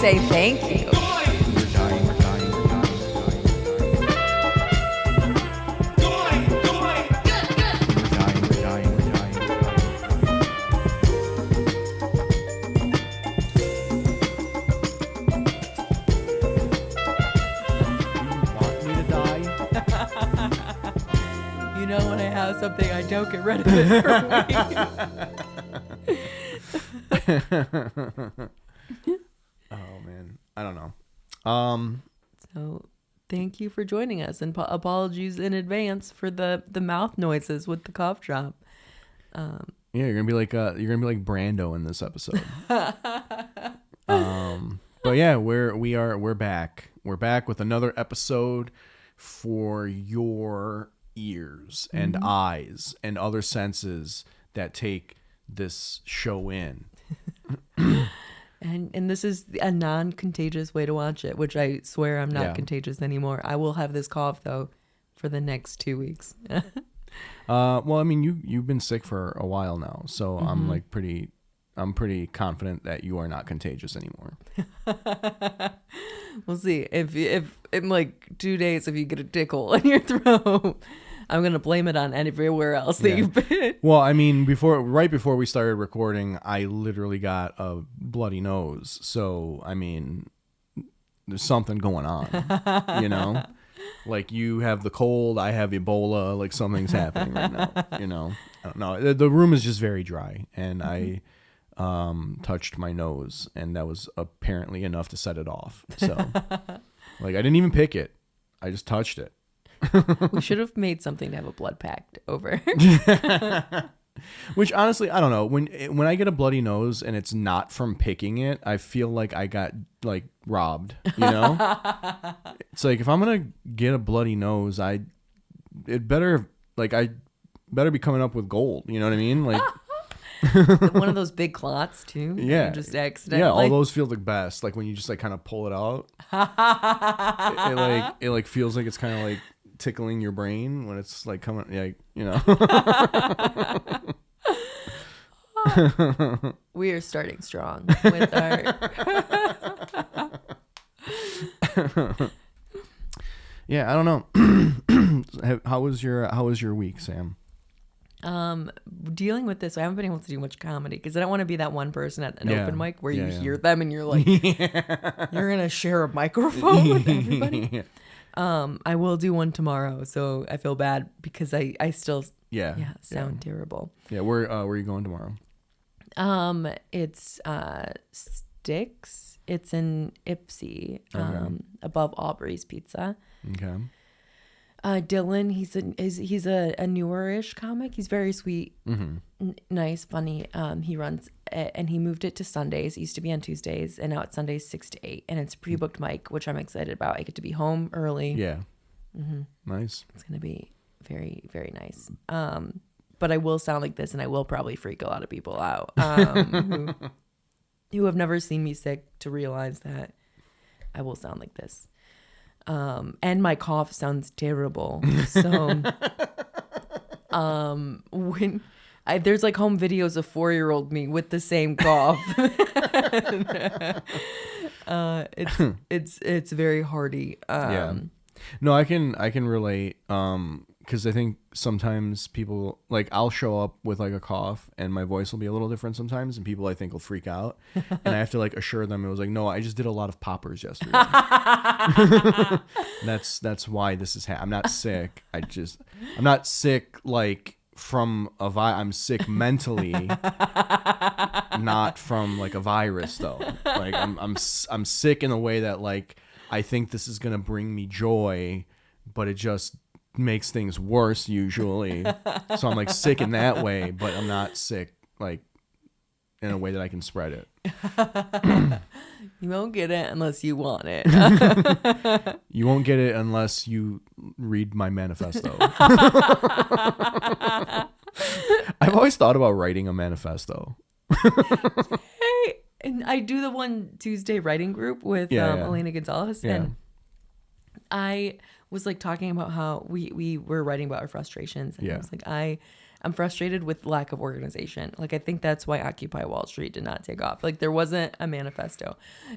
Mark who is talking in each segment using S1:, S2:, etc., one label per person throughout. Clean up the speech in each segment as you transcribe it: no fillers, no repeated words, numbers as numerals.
S1: say thank you.
S2: We're dying.
S1: You know, when I have something, I don't get rid of it for weeks.
S2: Oh man, I don't know.
S1: So thank you for joining us, and apologies in advance for the mouth noises with the cough drop.
S2: Yeah, you're gonna be like Brando in this episode. But yeah, we're back. We're back with another episode for your ears and eyes and other senses that take this show in.
S1: And this is a non-contagious way to watch it, which I swear I'm not contagious anymore. I will have this cough though for the next 2 weeks.
S2: Well, I mean, you've been sick for a while now, so I'm pretty confident that you are not contagious anymore.
S1: We'll see. If in like 2 days, if you get a tickle in your throat, I'm gonna blame it on everywhere else that you've been.
S2: Well, I mean, right before we started recording, I literally got a bloody nose. So, I mean, there's something going on, you know? Like, you have the cold, I have Ebola, like something's happening right now, you know? I don't know. The room is just very dry, and I touched my nose, and that was apparently enough to set it off. So, like, I didn't even pick it. I just touched it.
S1: We should have made something to have a blood pact over.
S2: Which honestly, I don't know. When I get a bloody nose and it's not from picking it, I feel like I got like robbed. You know, it's like if I'm gonna get a bloody nose, I better be coming up with gold. You know what I mean? Like
S1: one of those big clots too.
S2: Yeah,
S1: just accidentally.
S2: Yeah, all those feel the best. Like when you just like kind of pull it out, it like feels like it's kind of like tickling your brain when it's like coming, like, you know. We
S1: are starting strong with our
S2: yeah, I don't know. How was your week, Sam?
S1: Dealing with this, I haven't been able to do much comedy because I don't want to be that one person at an open mic where you hear them and you're like, you're gonna share a microphone with everybody. I will do one tomorrow, so I feel bad because I still sound terrible.
S2: Yeah, where are you going tomorrow?
S1: It's Sticks. It's in Ipsy, above Aubrey's Pizza.
S2: Okay.
S1: Dylan, he's a newer-ish comic. He's very sweet, nice, funny. He runs it, and he moved it to Sundays. It used to be on Tuesdays, and now it's Sundays 6 to 8, and it's pre-booked mic, which I'm excited about. I get to be home early.
S2: Yeah. Nice.
S1: It's gonna be very, very nice. But I will sound like this, and I will probably freak a lot of people out who have never seen me sick to realize that I will sound like this. And my cough sounds terrible. So, when there's like home videos of 4-year-old me with the same cough. It's very hearty.
S2: Yeah. No, I can relate. Because I think sometimes people, like, I'll show up with like a cough and my voice will be a little different sometimes, and people I think will freak out, and I have to like assure them it was like, no, I just did a lot of poppers yesterday. That's why this is I'm not sick. I'm not sick like from a I'm sick mentally, not from like a virus though. Like I'm sick in a way that like I think this is gonna bring me joy, but it just makes things worse usually. So I'm like sick in that way, but I'm not sick like in a way that I can spread it.
S1: You won't get it unless you want it.
S2: You won't get it unless you read my manifesto. I've always thought about writing a manifesto.
S1: Hey, and I do the one Tuesday writing group with Elena Gonzalez, and I was like talking about how we were writing about our frustrations, and I was like, I I'm frustrated with lack of organization. Like, I think that's why Occupy Wall Street did not take off. Like, there wasn't a manifesto.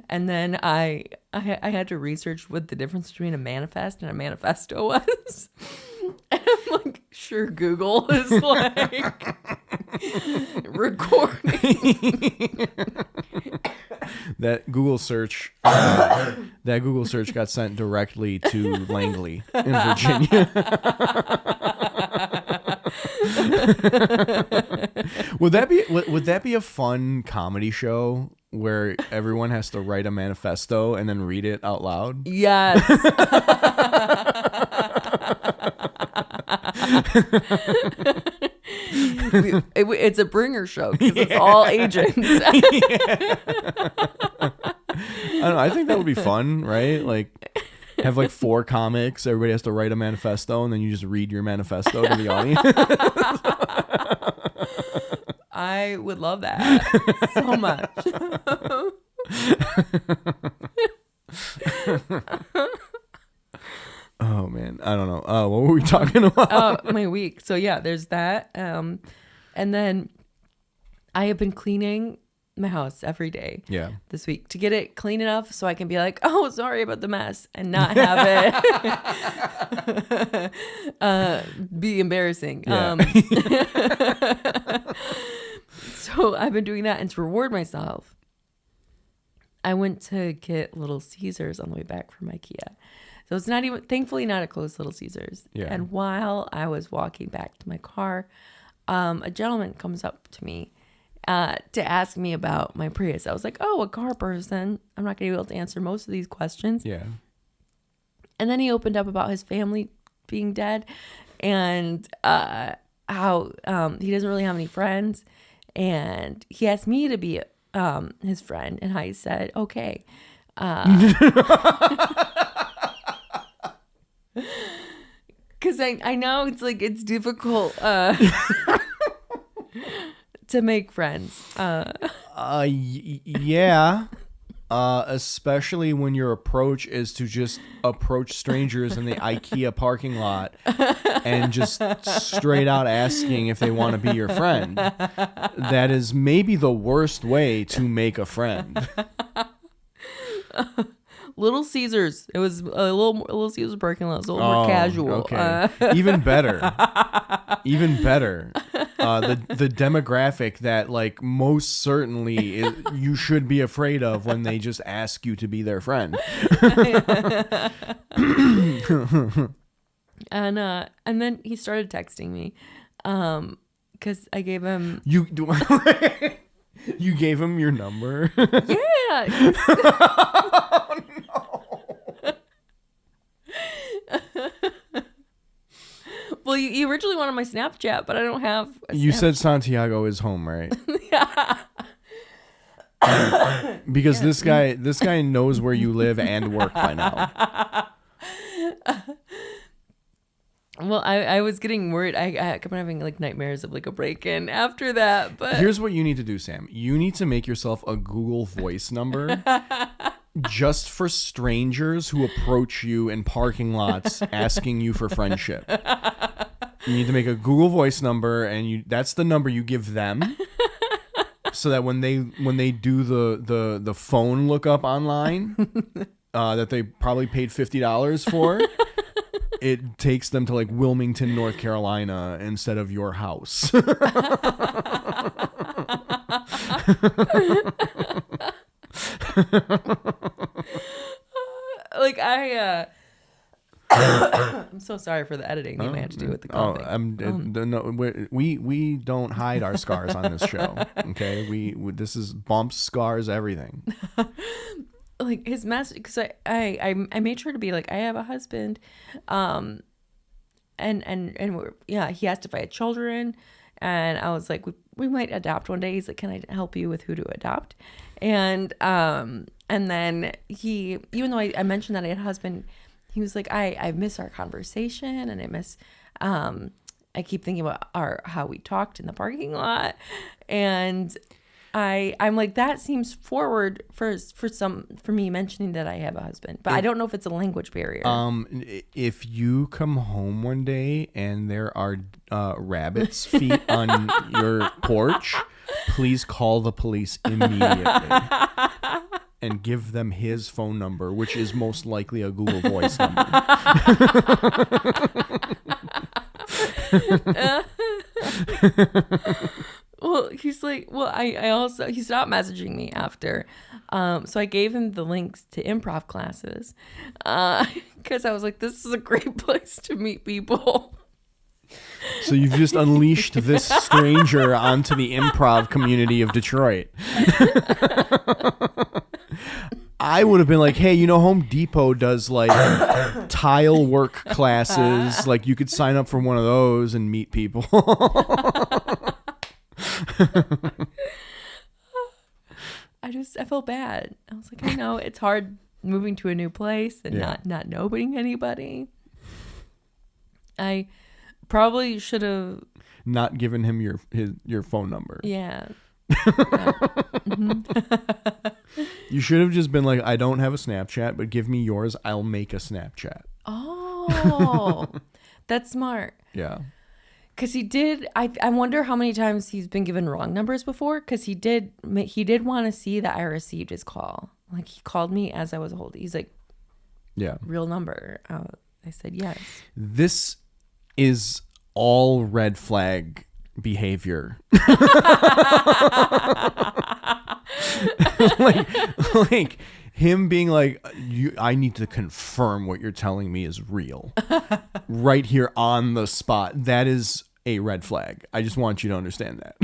S1: And then I had to research what the difference between a manifest and a manifesto was. And I'm like, sure, Google is like recording.
S2: That Google search got sent directly to Langley in Virginia. Would that be a fun comedy show where everyone has to write a manifesto and then read it out loud?
S1: Yes. It's a bringer show because it's all agents.
S2: I don't know. I think that would be fun, right? Like, have like 4 comics. Everybody has to write a manifesto, and then you just read your manifesto to the audience.
S1: I would love that so much.
S2: Oh man, I don't know. What were we talking about?
S1: My week. So yeah, there's that. And then I have been cleaning my house every day.
S2: Yeah.
S1: This week to get it clean enough so I can be like, oh, sorry about the mess, and not have it be embarrassing.
S2: Yeah.
S1: So I've been doing that, and to reward myself, I went to get Little Caesars on the way back from IKEA. So it's thankfully not a close Little Caesars.
S2: Yeah.
S1: And while I was walking back to my car, a gentleman comes up to me to ask me about my Prius. I was like, oh, a car person. I'm not going to be able to answer most of these questions.
S2: Yeah.
S1: And then he opened up about his family being dead and how he doesn't really have any friends. And he asked me to be his friend. And I said, okay. Because I know it's like it's difficult to make friends.
S2: Yeah. Especially when your approach is to just approach strangers in the IKEA parking lot and just straight out asking if they want to be your friend. That is maybe the worst way to make a friend.
S1: Little Caesars. It was a Little Caesars parking lot. It was a little more casual.
S2: Okay. Even better. Even better. The demographic that like most certainly you should be afraid of when they just ask you to be their friend.
S1: And then he started texting me, because I gave him.
S2: You gave him your number?
S1: Yeah.
S2: Oh, no.
S1: Well, you originally wanted my Snapchat, but I don't have.
S2: You said Santiago is home, right?
S1: Yeah.
S2: Because this guy knows where you live and work by now.
S1: Well, I was getting worried. I kept on having like nightmares of like a break-in after that. But
S2: Here's what you need to do, Sam. You need to make yourself a Google Voice number just for strangers who approach you in parking lots asking you for friendship. You need to make a Google Voice number, and that's the number you give them. So that when they do the phone lookup online that they probably paid $50 for, it takes them to like Wilmington, North Carolina instead of your house.
S1: like I'm so sorry for the editing you may have to do with the coughing.
S2: No, we don't hide our scars on this show. Okay, we this is bumps, scars, everything.
S1: Like his message, because I made sure to be like, I have a husband, and yeah, he asked if I had children, and I was like, we might adopt one day. He's like, can I help you with who to adopt? And then he, even though I mentioned that I had a husband, he was like, I miss our conversation, and I miss I keep thinking about how we talked in the parking lot, and I'm like, that seems forward for me mentioning that I have a husband, but I don't know if it's a language barrier.
S2: If you come home one day and there are rabbit's feet on your porch, please call the police immediately and give them his phone number, which is most likely a Google Voice number.
S1: Well, he's like, I also, he stopped messaging me after. So I gave him the links to improv classes. Because I was like, this is a great place to meet people.
S2: So you've just unleashed this stranger onto the improv community of Detroit. I would have been like, hey, Home Depot does like tile work classes. Like you could sign up for one of those and meet people.
S1: I felt bad. I was like, I know it's hard moving to a new place and not knowing anybody. I probably should have
S2: not given him your phone number.
S1: Yeah.
S2: You should have just been like, I don't have a Snapchat, but give me yours. I'll make a Snapchat.
S1: Oh, that's smart.
S2: Yeah.
S1: Because he did, I wonder how many times he's been given wrong numbers before. Because he did want to see that I received his call. Like he called me as I was holding. He's like,
S2: yeah, real
S1: number. I said yes.
S2: This is all red flag behavior. like him being like, I need to confirm what you're telling me is real right here on the spot. That is a red flag. I just want you to understand that.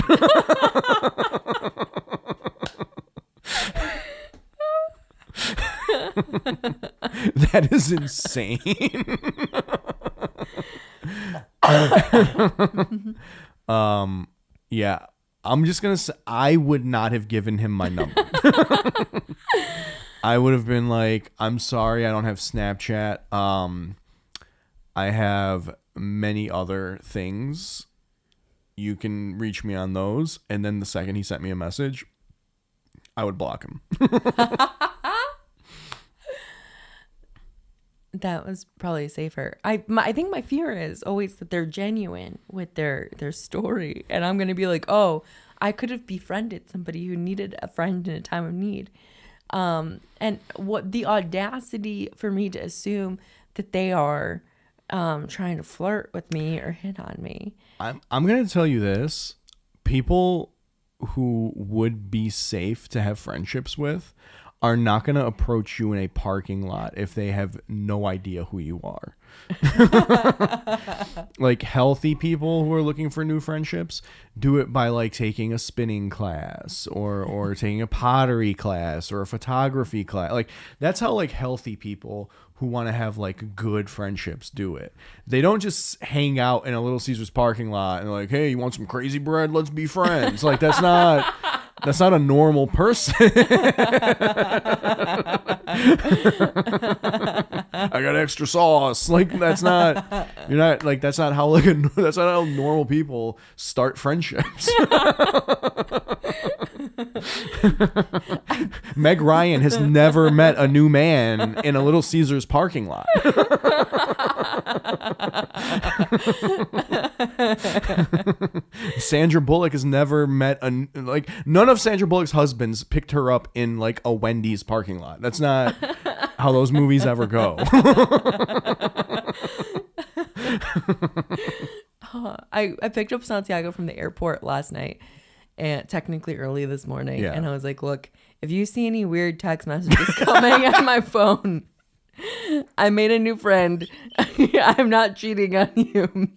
S2: That is insane. Yeah, I'm just gonna say I would not have given him my number. I would have been like, I'm sorry, I don't have Snapchat. I have many other things. You can reach me on those. And then the second he sent me a message, I would block him.
S1: That was probably safer. I think my fear is always that they're genuine with their story. And I'm going to be like, oh, I could have befriended somebody who needed a friend in a time of need. And what the audacity for me to assume that they are trying to flirt with me or hit on me.
S2: I'm going to tell you this. People who would be safe to have friendships with are not going to approach you in a parking lot if they have no idea who you are. Like healthy people who are looking for new friendships do it by like taking a spinning class or taking a pottery class or a photography class. Like that's how like healthy people who want to have like good friendships do it. They don't just hang out in a Little Caesars parking lot and like, hey, you want some crazy bread? Let's be friends. Like that's not a normal person. I got extra sauce. Like that's not how normal people start friendships. Meg Ryan has never met a new man in a Little Caesars parking lot. Sandra Bullock has never met none of Sandra Bullock's husbands picked her up in like a Wendy's parking lot. That's not how those movies ever go.
S1: I picked up Santiago from the airport last night, and technically early this morning. Yeah. And I was like, look, if you see any weird text messages coming on my phone, I made a new friend. I'm not cheating on you.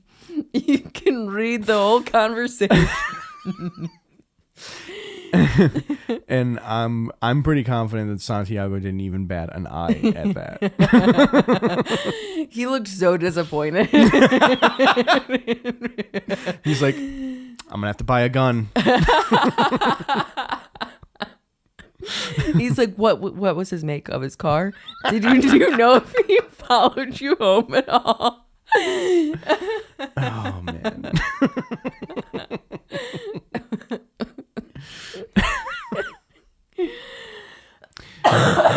S1: You can read the whole conversation.
S2: And I'm pretty confident that Santiago didn't even bat an eye at that.
S1: He looked so disappointed.
S2: He's like, I'm gonna have to buy a gun.
S1: He's like, what was his make of his car? Do you know if he followed you home at all?
S2: Oh man.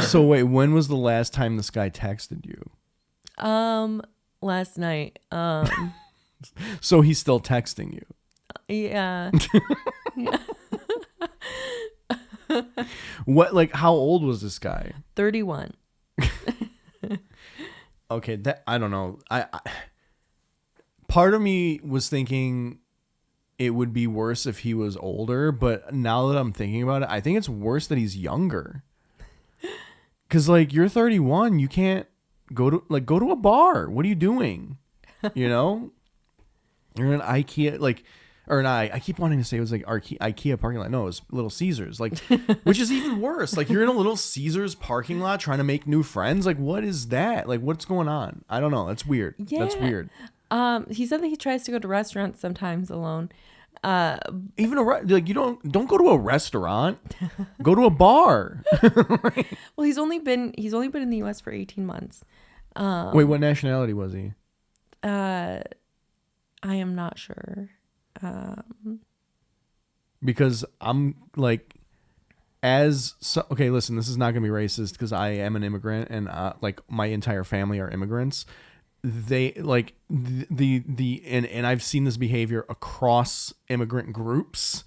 S2: So wait, when was the last time this guy texted you?
S1: Last night.
S2: So he's still texting you.
S1: Yeah. Yeah.
S2: What, like, how old was this guy?
S1: 31.
S2: Okay, that I don't know. I part of me was thinking it would be worse if he was older, but now that I'm thinking about it, I think it's worse that he's younger. Cause like you're 31, you can't go to a bar. What are you doing? You know, you're in IKEA, like, or not. I keep wanting to say it was like IKEA parking lot. No, it was Little Caesars, like, which is even worse. Like you're in a Little Caesars parking lot trying to make new friends. Like what is that? Like what's going on? I don't know. That's weird.
S1: Yeah.
S2: That's weird.
S1: He said that he tries to go to restaurants sometimes alone.
S2: Even like you don't go to a restaurant. Go to a bar.
S1: Well, he's only been in the US for 18 months.
S2: Wait, what nationality was he?
S1: I am not sure.
S2: Because I'm like, okay, listen, this is not gonna be racist because I am an immigrant and like my entire family are immigrants. They like and I've seen this behavior across immigrant groups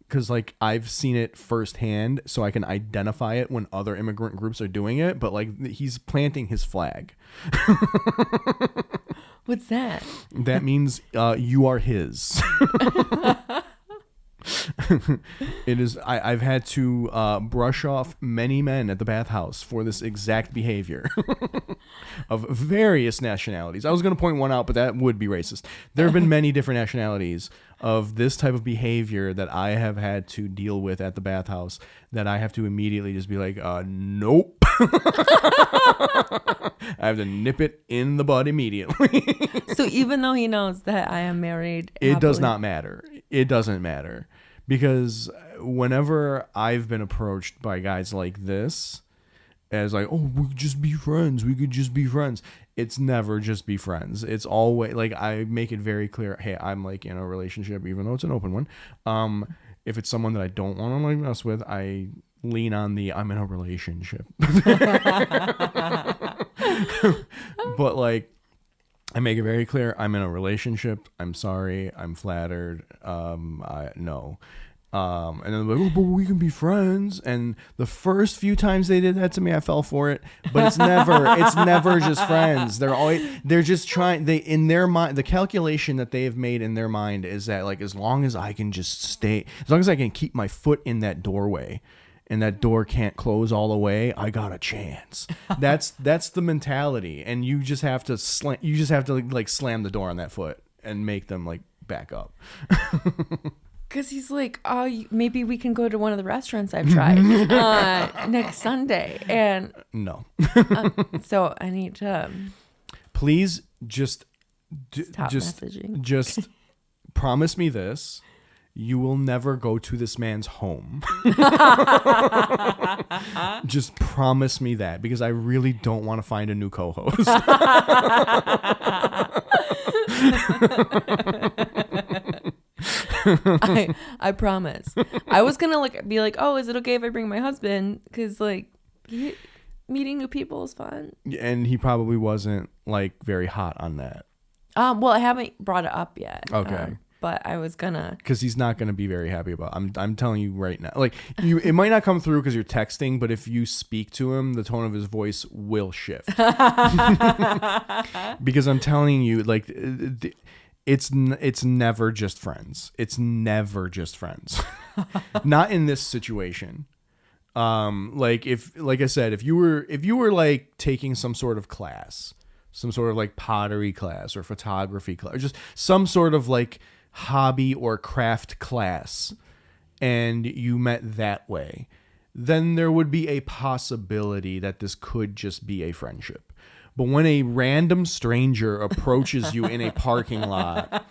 S2: because like I've seen it firsthand, so I can identify it when other immigrant groups are doing it. But like he's planting his flag.
S1: What's that?
S2: That means you are his. It is. I've had to brush off many men at the bathhouse for this exact behavior of various nationalities. I was going to point one out, but that would be racist. There have been many different nationalities of this type of behavior that I have had to deal with at the bathhouse that I have to immediately just be like, nope. I have to nip it in the bud immediately.
S1: So even though he knows that I am married,
S2: it does not matter. It doesn't matter. Because whenever I've been approached by guys like this, as like, oh, we could just be friends. We could just be friends. It's never just be friends. It's always like I make it very clear. Hey, I'm like in a relationship, even though it's an open one. If it's someone that I don't want to like mess with, I lean on the I'm in a relationship. But like, I make it very clear I'm in a relationship. I'm sorry. I'm flattered. No. And then they're like, oh, but we can be friends. And the first few times they did that to me, I fell for it. But it's never just friends. They're just trying. In their mind, the calculation that they have made in their mind is that like as long as I can just stay, as long as I can keep my foot in that doorway, and that door can't close all the way, I got a chance. That's the mentality, and you just have to slam the door on that foot and make them like back up.
S1: Because he's like, oh, maybe we can go to one of the restaurants I've tried next Sunday, and
S2: no.
S1: So I need to
S2: please just
S1: messaging.
S2: Just promise me this. You will never go to this man's home. Just promise me that, because I really don't want to find a new co-host.
S1: I promise. I was gonna be like, oh, is it okay if I bring my husband? Because like meeting new people is fun.
S2: And he probably wasn't like very hot on that.
S1: Well, I haven't brought it up yet.
S2: Okay.
S1: But I was gonna,
S2: because he's not gonna be very happy about. I'm telling you right now. Like it might not come through because you're texting, but if you speak to him, the tone of his voice will shift. Because I'm telling you, like it's never just friends. It's never just friends. Not in this situation. Like I said, if you were like taking some sort of class, some sort of like pottery class or photography class, or just some sort of like hobby or craft class, and you met that way, then there would be a possibility that this could just be a friendship. But when a random stranger approaches you in a parking lot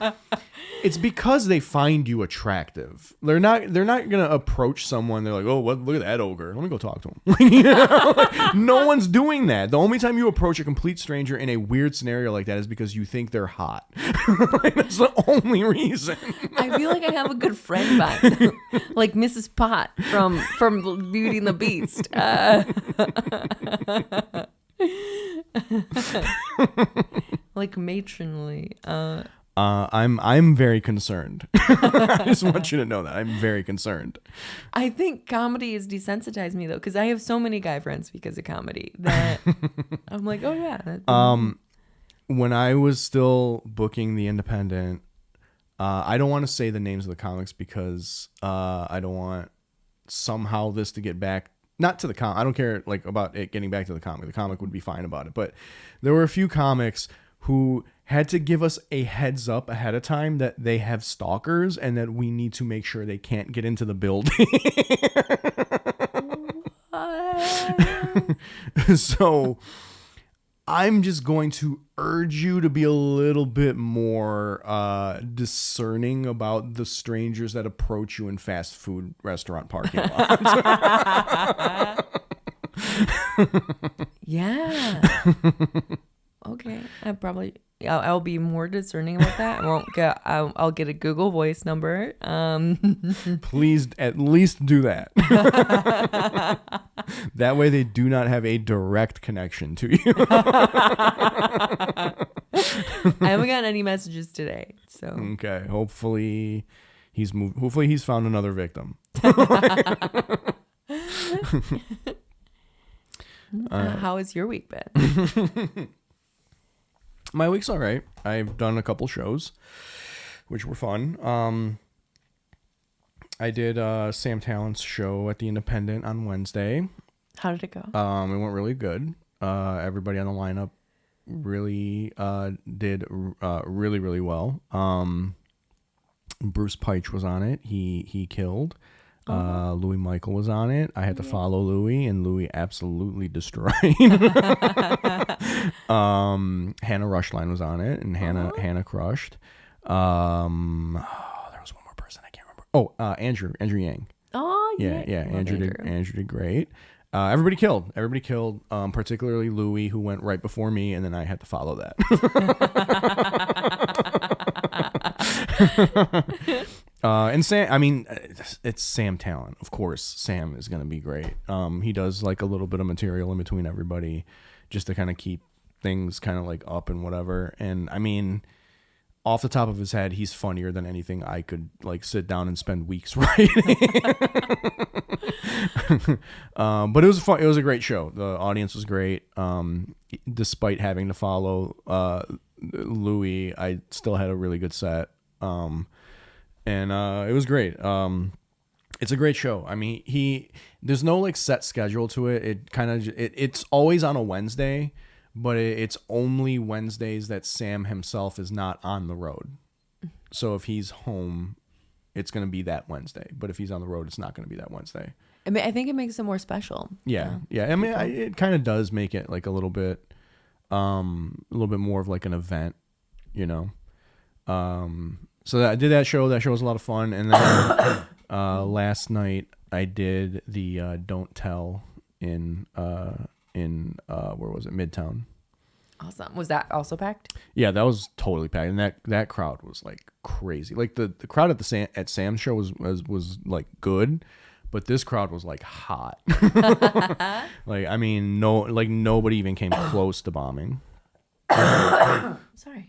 S2: It's because they find you attractive. They're not gonna approach someone. They're like, oh, look at that ogre. Let me go talk to him. Like, no one's doing that. The only time you approach a complete stranger in a weird scenario like that is because you think they're hot. Like, that's the only reason.
S1: I feel like I have a good friend vibe, like Mrs. Pot from Beauty and the Beast. Like matronly.
S2: I'm very concerned. I just want you to know that I'm very concerned.
S1: I think comedy has desensitized me though, because I have so many guy friends because of comedy that I'm like, oh yeah.
S2: When I was still booking the Independent, I don't want to say the names of the comics because I don't want somehow this to get back. Not to the comic. I don't care like about it getting back to the comic. The comic would be fine about it. But there were a few comics who had to give us a heads up ahead of time that they have stalkers and that we need to make sure they can't get into the building. So I'm just going to urge you to be a little bit more discerning about the strangers that approach you in fast food restaurant parking lots.
S1: Yeah. Okay. I'll be more discerning about that. I'll get a Google Voice number.
S2: Please at least do that. That way they do not have a direct connection to you.
S1: I haven't gotten any messages today. So
S2: okay. Hopefully he's moved. Hopefully he's found another victim.
S1: How has your week been?
S2: My week's all right. I've done a couple shows, which were fun. I did Sam Talent's show at the Independent on Wednesday.
S1: How did it go?
S2: It went really good. Everybody on the lineup really did really, really well. Bruce Peich was on it. He killed. Louis Michael was on it. I had to follow Louis, and Louis absolutely destroyed. Hannah Rushline was on it, and Hannah crushed. There was one more person I can't remember. Andrew Yang.
S1: Oh yeah,
S2: Andrew did great. Everybody killed. Particularly Louis, who went right before me, and then I had to follow that. And Sam, I mean, it's Sam Talent. Of course, Sam is going to be great. He does like a little bit of material in between everybody just to kind of keep things kind of like up and whatever. And I mean, off the top of his head, he's funnier than anything I could like sit down and spend weeks writing. But it was fun. It was a great show. The audience was great. Despite having to follow Louis, I still had a really good set. And it was great. It's a great show. I mean, there's no like set schedule to it. It kind of it's always on a Wednesday, but it's only Wednesdays that Sam himself is not on the road. So if he's home, it's going to be that Wednesday. But if he's on the road, it's not going to be that Wednesday.
S1: I mean, I think it makes it more special.
S2: Yeah. I mean, it kind of does make it like a little bit more of like an event, you know. So I did that show. That show was a lot of fun. And then last night I did the Don't Tell in where was it? Midtown.
S1: Awesome. Was that also packed?
S2: Yeah, that was totally packed, and that crowd was like crazy. Like the crowd at Sam's show was like good, but this crowd was like hot. Like I mean, nobody even came close to bombing.
S1: Sorry.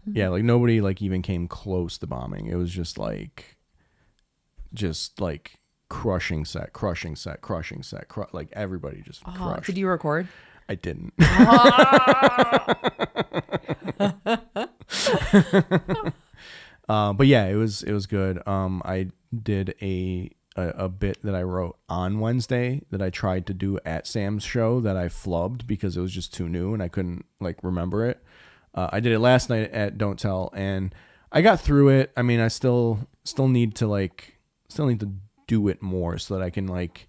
S2: Yeah, like nobody like even came close to bombing. It was just like crushing set, like everybody just crushed.
S1: Did you record?
S2: I didn't. But yeah, it was good. I did a bit that I wrote on Wednesday that I tried to do at Sam's show that I flubbed because it was just too new and I couldn't like remember it. I did it last night at Don't Tell, and I got through it. I mean, I still need to do it more so that I can like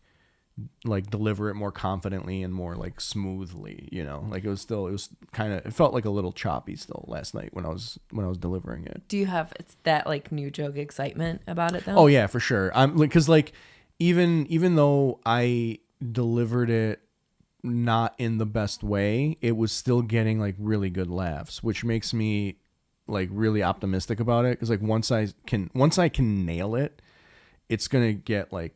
S2: like deliver it more confidently and more like smoothly, like it was kind of, it felt like a little choppy still last night when I was delivering it.
S1: Do you have that like new joke excitement about it though?
S2: Oh yeah, for sure. I'm like, cause like even though I delivered it not in the best way, it was still getting like really good laughs, which makes me like really optimistic about it. Cause like once I can nail it, it's going to get like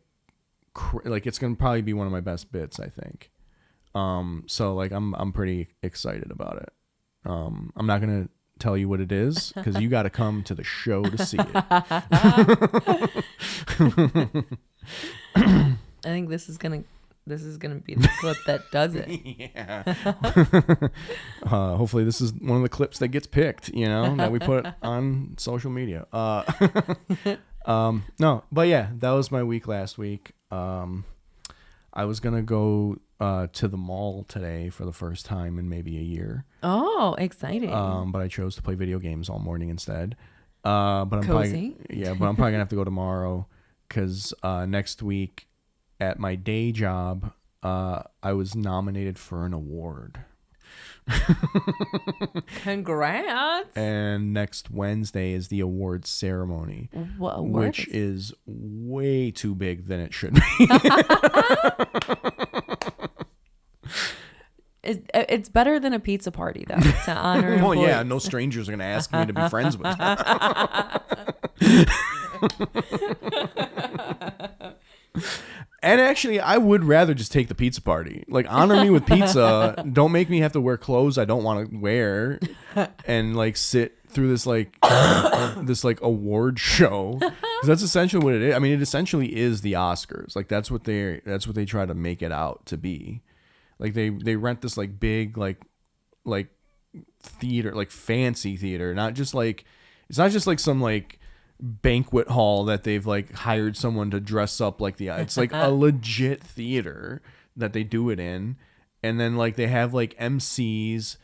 S2: it's going to probably be one of my best bits, I think. So like I'm pretty excited about it. I'm not going to tell you what it is because you got to come to the show to see it.
S1: I think this is gonna be the clip that does it.
S2: Yeah. Hopefully this is one of the clips that gets picked, that we put on social media. No, but yeah, that was my week last week. I was gonna go to the mall today for the first time in maybe a year.
S1: Oh, exciting!
S2: But I chose to play video games all morning instead. But I'm
S1: cozy.
S2: But I'm probably gonna have to go tomorrow because next week at my day job, I was nominated for an award.
S1: Congrats!
S2: And next Wednesday is the awards ceremony, which is way too big than it should be.
S1: It's better than a pizza party though to honor.
S2: Well,
S1: employees.
S2: yeah, no strangers are gonna ask me to be friends with. And actually, I would rather just take the pizza party. Like, honor me with pizza. Don't make me have to wear clothes I don't want to wear, and like sit through this like award show. 'Cause that's essentially what it is. I mean, it essentially is the Oscars. Like that's what they try to make it out to be. Like they rent this like big like theater, like fancy theater, not just like, it's not just like some like banquet hall that they've like hired someone to dress up like it's like a legit theater that they do it in. And then like they have like MCs.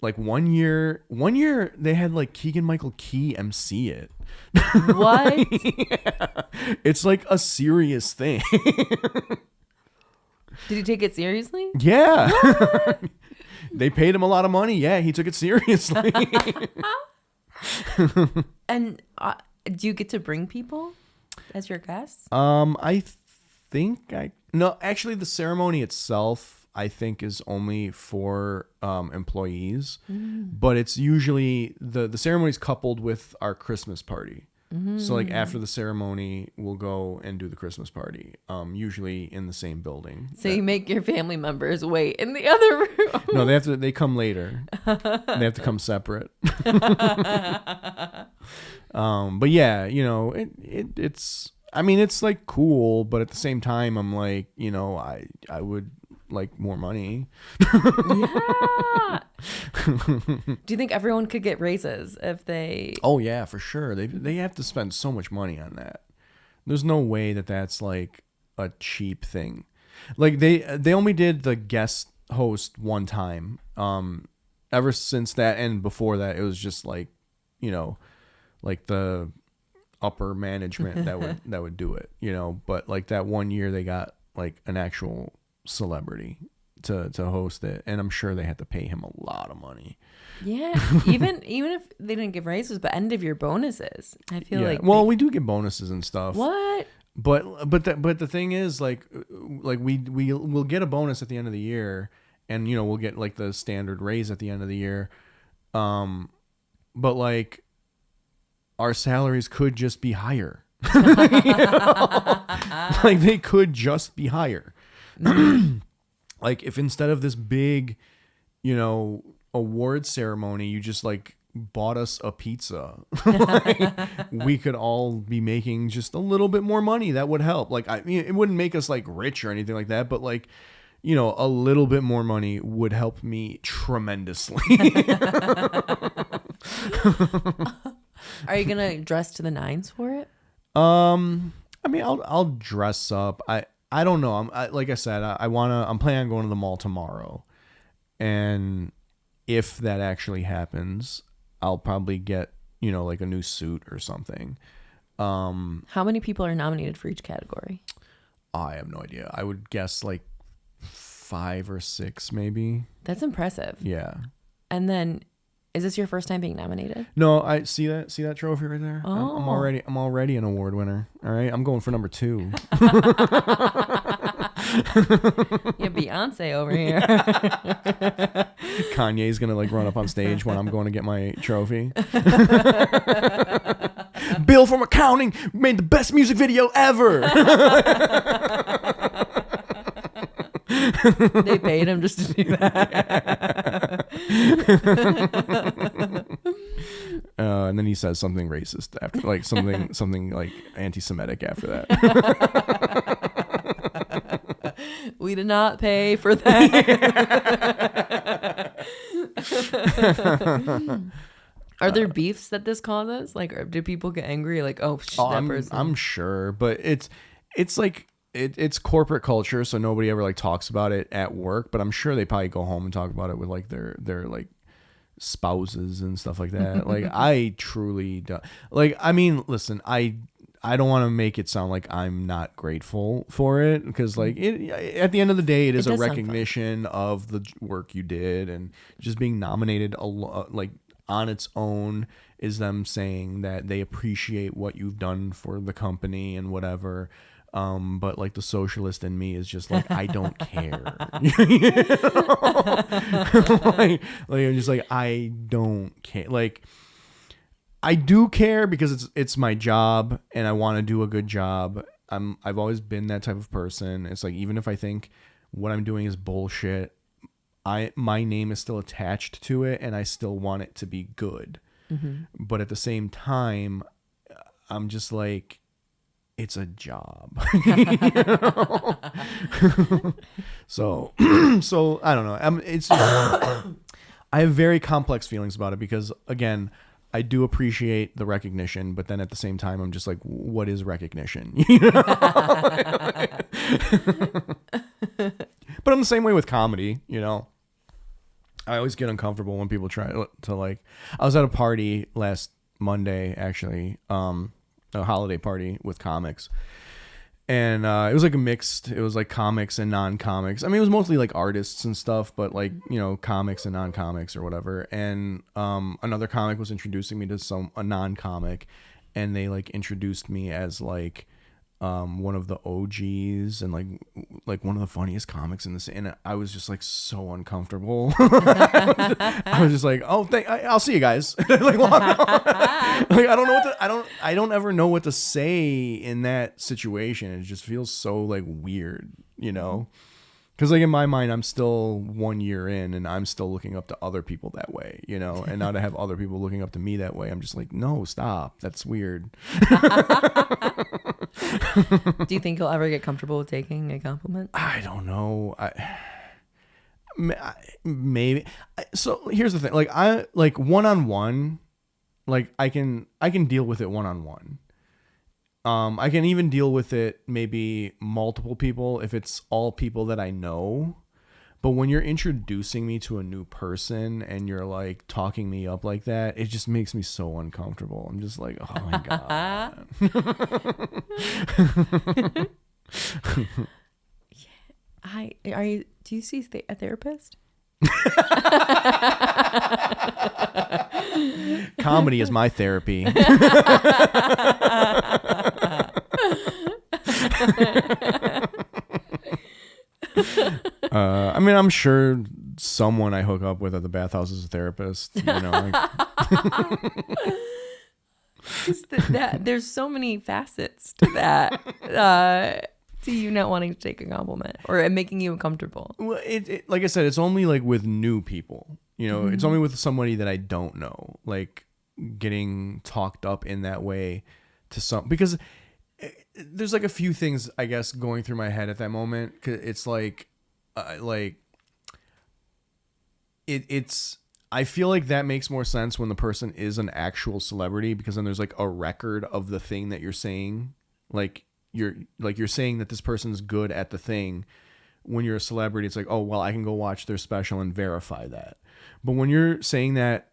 S2: Like one year they had like Keegan-Michael Key MC it.
S1: What?
S2: Yeah. It's like a serious thing.
S1: Did he take it seriously?
S2: Yeah. They paid him a lot of money. Yeah, he took it seriously.
S1: And do you get to bring people as your guests?
S2: I think no, actually the ceremony itself I think is only for employees, but it's usually the ceremony is coupled with our Christmas party. So like after the ceremony, we'll go and do the Christmas party, usually in the same building.
S1: So you make your family members wait in the other room.
S2: No, they come later. They have to come separate. But yeah, it's, I mean, it's like cool, but at the same time, I'm like, I would like more money.
S1: Yeah. Do you think everyone could get raises if they?
S2: Oh yeah, for sure. They have to spend so much money on that. There's no way that's like a cheap thing. Like they only did the guest host one time. Ever since that, and before that, it was just like, like the upper management that would do it. But like that one year, they got like an actual celebrity to host it, and I'm sure they had to pay him a lot of money.
S1: Yeah, even if they didn't give raises, but end of year bonuses, I feel like.
S2: Well, we do get bonuses and stuff.
S1: What?
S2: But the thing is, like we'll get a bonus at the end of the year, and we'll get like the standard raise at the end of the year. But like our salaries could just be higher. Like they could just be higher. Like if instead of this big, award ceremony, you just like bought us a pizza, like, we could all be making just a little bit more money. That would help. Like, I mean, it wouldn't make us like rich or anything like that, but like, a little bit more money would help me tremendously.
S1: Are you gonna dress to the nines for it?
S2: I mean, I'll dress up. I don't know. Like I said, I'm planning on going to the mall tomorrow, and if that actually happens, I'll probably get like a new suit or something.
S1: How many people are nominated for each category?
S2: I have no idea. I would guess like 5 or 6 maybe.
S1: That's impressive.
S2: Yeah.
S1: And then, is this your first time being nominated?
S2: No, I see that trophy right there.
S1: Oh.
S2: I'm already an award winner. All right, I'm going for number 2.
S1: Yeah, Beyonce over here.
S2: Kanye's gonna like run up on stage when I'm going to get my trophy. Bill from accounting made the best music video ever.
S1: They paid him just to do that.
S2: And then he says something racist after, like something like anti-Semitic after that.
S1: We did not pay for that. Are there beefs that this causes? Like, do people get angry? Like, that person.
S2: I'm sure, but it's like it's corporate culture, so nobody ever like talks about it at work. But I'm sure they probably go home and talk about it with like their like spouses and stuff like that. Like, I truly don't. Like, I mean, listen, I don't want to make it sound like I'm not grateful for it, because like at the end of the day, it is a recognition of the work you did, and just being nominated like on its own is them saying that they appreciate what you've done for the company and whatever. But like the socialist in me is just like, I don't care. like I'm just like, I don't care. Like, I do care because it's my job and I want to do a good job. I've always been that type of person. It's like, even if I think what I'm doing is bullshit, my name is still attached to it and I still want it to be good. Mm-hmm. But at the same time, I'm just like, it's a job. So I don't know. I have very complex feelings about it because, again, I do appreciate the recognition, but then at the same time, I'm just like, what is recognition? But I'm the same way with comedy, I always get uncomfortable when people try to like, I was at a party last Monday, actually, a holiday party with comics. And it was like it was like comics and non-comics. I mean, it was mostly like artists and stuff, but like, comics and non-comics or whatever. And another comic was introducing me to a non-comic, and they like introduced me as like one of the OGs and like one of the funniest comics in this. And I was just like so uncomfortable. I was just like, oh, I'll see you guys. Like, walk out. Like, I don't know I don't ever know what to say in that situation. It just feels so like weird, because like in my mind, I'm still 1 year in and I'm still looking up to other people that way, and now to have other people looking up to me that way, I'm just like, no, stop. That's weird.
S1: Do you think you'll ever get comfortable with taking a compliment?
S2: I don't know. Maybe. So here's the thing. Like, I like one-on-one, like I can deal with it one-on-one. I can even deal with it maybe multiple people if it's all people that I know. But when you're introducing me to a new person and you're like talking me up like that, it just makes me so uncomfortable. I'm just like, oh my God.
S1: Do you see a therapist?
S2: Comedy is my therapy. I mean, I'm sure someone I hook up with at the bathhouse is a therapist.
S1: There's so many facets to that. To you not wanting to take a compliment or making you uncomfortable.
S2: Well, it like I said, it's only like with new people. Mm-hmm. It's only with somebody that I don't know, like getting talked up in that way to because there's like a few things I guess going through my head at that moment. 'Cause it's like it's I feel like that makes more sense when the person is an actual celebrity, because then there's like a record of the thing that you're saying. Like you're saying that this person's good at the thing. When you're a celebrity, it's like, oh, well, I can go watch their special and verify that. But when you're saying that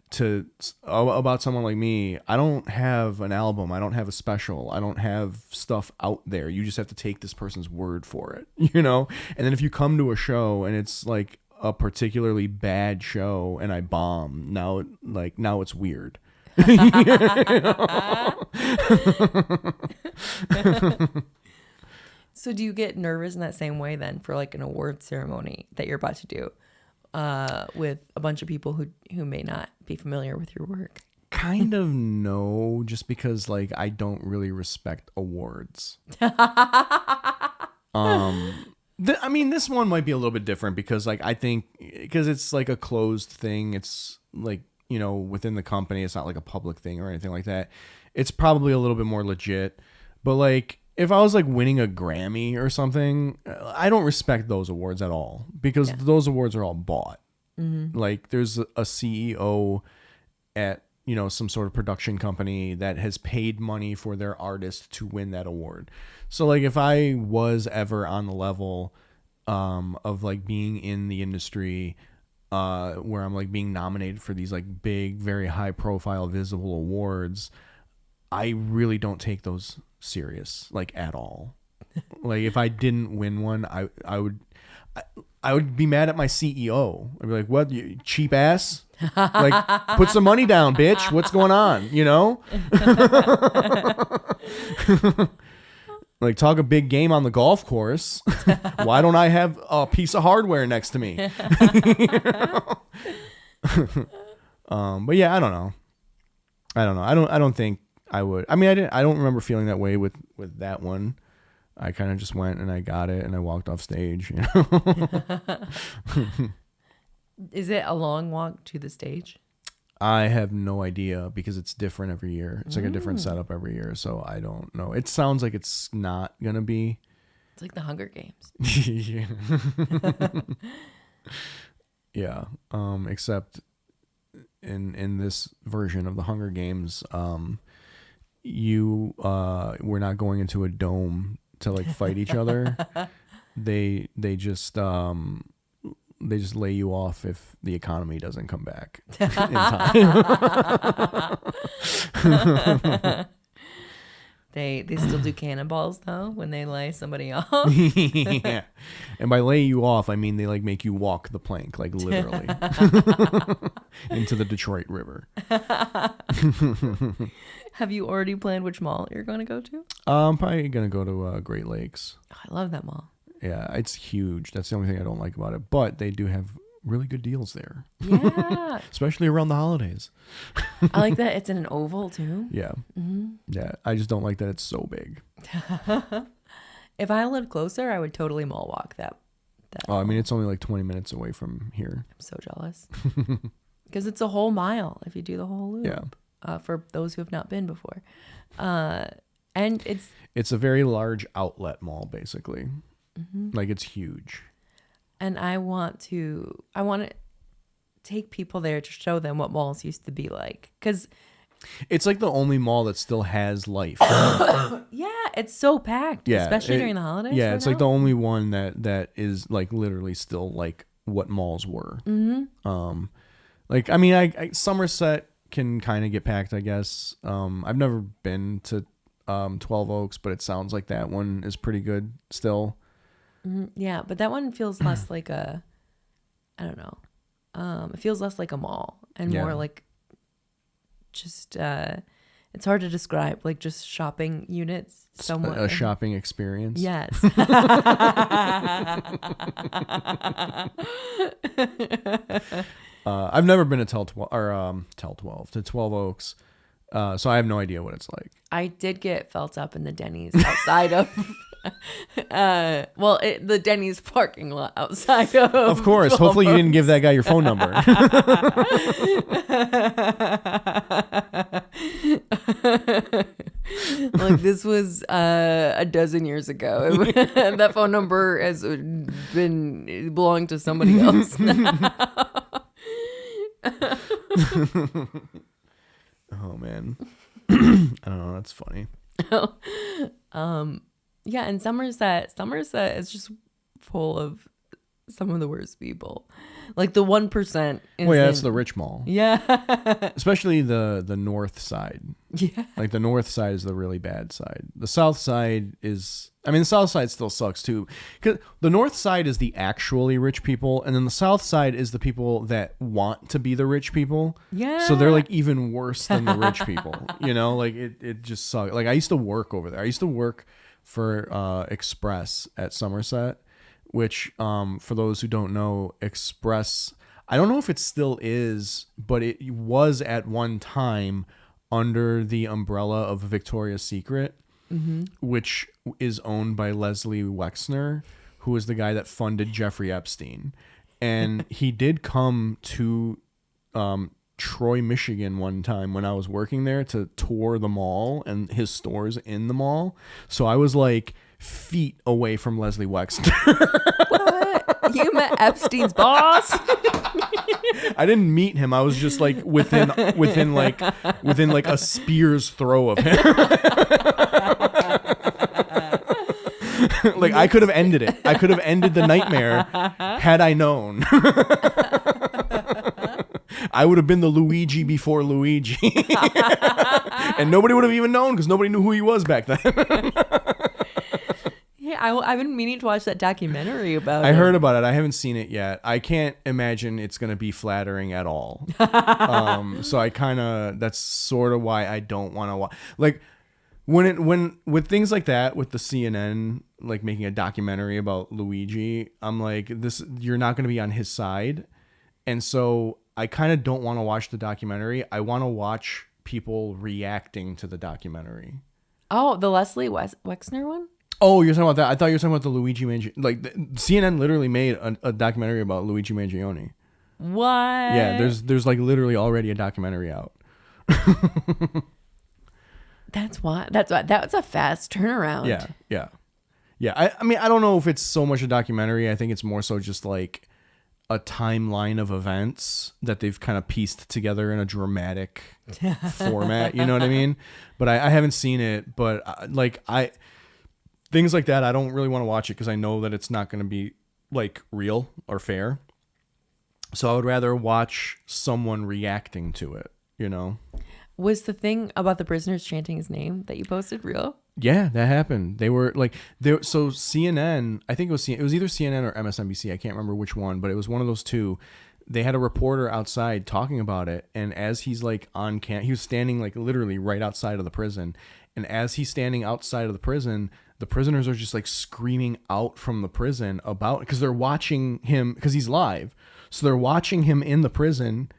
S2: about someone like me. I don't have an album. I don't have a special. I don't have stuff out there. You just have to take this person's word for it, you know? And then if you come to a show and it's like a particularly bad show and I bomb, now it's weird.
S1: So do you get nervous in that same way then for like an award ceremony that you're about to do with a bunch of people who may not be familiar with your work?
S2: Kind of no, just because like I don't really respect awards. This one might be a little bit different because like I think because it's like a closed thing. It's like, you know, within the company. It's not like a public thing or anything like that. It's probably a little bit more legit. But like if I was like winning a Grammy or something, I don't respect those awards at all because those awards are all bought. Mm-hmm. Like there's a CEO at, you know, some sort of production company that has paid money for their artist to win that award. So like if I was ever on the level of like being in the industry where I'm like being nominated for these like big, very high profile, visible awards, I really don't take those serious like at all. Like if I didn't win one, I would be mad at my CEO. I'd be like, "What, you cheap ass? Like, put some money down, bitch. What's going on? You know?" Like, talk a big game on the golf course. Why don't I have a piece of hardware next to me? But yeah, I don't know. I don't think I would. I mean, I don't remember feeling that way with that one. I kind of just went and I got it and I walked off stage, you know.
S1: Is it a long walk to the stage?
S2: I have no idea because it's different every year. It's like a different setup every year, so I don't know. It sounds like it's not gonna be.
S1: It's like the Hunger Games.
S2: Yeah. Yeah. Except in this version of the Hunger Games, we're not going into a dome to like fight each other. They just lay you off if the economy doesn't come back in time.
S1: They still do cannonballs though when they lay somebody off.
S2: Yeah. And by lay you off, I mean they like make you walk the plank, like literally into the Detroit River.
S1: Have you already planned which mall you're going to go to?
S2: I'm probably going to go to Great Lakes.
S1: Oh, I love that mall.
S2: Yeah, it's huge. That's the only thing I don't like about it. But they do have really good deals there.
S1: Yeah.
S2: Especially around the holidays.
S1: I like that it's in an oval too.
S2: Yeah. Mm-hmm. Yeah. I just don't like that it's so big.
S1: If I lived closer, I would totally mall walk that.
S2: Oh, I mean, it's only like 20 minutes away from here.
S1: I'm so jealous. Because it's a whole mile if you do the whole loop.
S2: Yeah.
S1: For those who have not been before. And
S2: it's a very large outlet mall, basically.
S1: Mm-hmm.
S2: Like it's huge.
S1: And I want to take people there to show them what malls used to be like. Because
S2: it's like the only mall that still has life.
S1: Yeah, it's so packed, especially during the holidays.
S2: Yeah, it's like the only one that is like literally still like what malls were. Mm-hmm. Like I mean, Somerset can kind of get packed, I guess. I've never been to 12 Oaks, but it sounds like that one is pretty good still.
S1: Yeah, but that one feels less like I don't know. It feels less like a mall and more like just it's hard to describe, like just shopping units. Somewhat
S2: a shopping experience.
S1: Yes.
S2: I've never been to to 12 Oaks, so I have no idea what it's like.
S1: I did get felt up in the Denny's outside of the Denny's parking lot outside of
S2: course. Hopefully you didn't give that guy your phone number.
S1: Like this was a dozen years ago. That phone number has belonged to somebody else.
S2: Oh man. I don't know, that's funny.
S1: Yeah, and Somerset is just full of Some of the worst people. Like the 1%.
S2: Well, yeah, that's the rich mall.
S1: Yeah.
S2: Especially the north side.
S1: Yeah.
S2: Like the north side is the really bad side. The south side is, I mean, the south side still sucks too. Because the north side is the actually rich people, and then the south side is the people that want to be the rich people.
S1: Yeah.
S2: So they're like even worse than the rich people. You know, like it just sucks. Like I used to work over there. I used to work for Express at Somerset, which for those who don't know, Express, I don't know if it still is, but it was at one time under the umbrella of Victoria's Secret, which is owned by Leslie Wexner, who is the guy that funded Jeffrey Epstein. And he did come to Troy, Michigan one time when I was working there to tour the mall and his stores in the mall. So I was like feet away from Leslie Wexner.
S1: What? You met Epstein's boss?
S2: I didn't meet him. I was just like within like a spear's throw of him. Like I could have ended it. I could have ended the nightmare had I known. I would have been the Luigi before Luigi. And nobody would have even known because nobody knew who he was back then.
S1: Yeah, I've been meaning to watch that documentary about
S2: I
S1: it.
S2: heard about it. I haven't seen it yet. I can't imagine it's going to be flattering at all. So I kind of, that's sort of why I don't want to watch. Like when with things like that, with the CNN, like making a documentary about Luigi, I'm like, you're not going to be on his side. And so I kind of don't want to watch the documentary. I want to watch people reacting to the documentary.
S1: Oh, the Leslie Wexner one?
S2: Oh, you're talking about that? I thought you were talking about the Luigi Mangione. Like CNN literally made a documentary about Luigi Mangione.
S1: What?
S2: Yeah, there's like literally already a documentary out.
S1: That's why. That was a fast turnaround.
S2: Yeah. I mean, I don't know if it's so much a documentary. I think it's more so just like a timeline of events that they've kind of pieced together in a dramatic format. You know what I mean? But I haven't seen it. But things like that, I don't really want to watch it because I know that it's not going to be like real or fair. So I would rather watch someone reacting to it, you know?
S1: Was the thing about the prisoners chanting his name that you posted real?
S2: Yeah, that happened. They were like, so CNN, I think it was either CNN or MSNBC. I can't remember which one, but it was one of those two. They had a reporter outside talking about it. And as he's like on he was standing like literally right outside of the prison. And as he's standing outside of the prison, the prisoners are just like screaming out from the prison about, because they're watching him because he's live. So they're watching him in the prison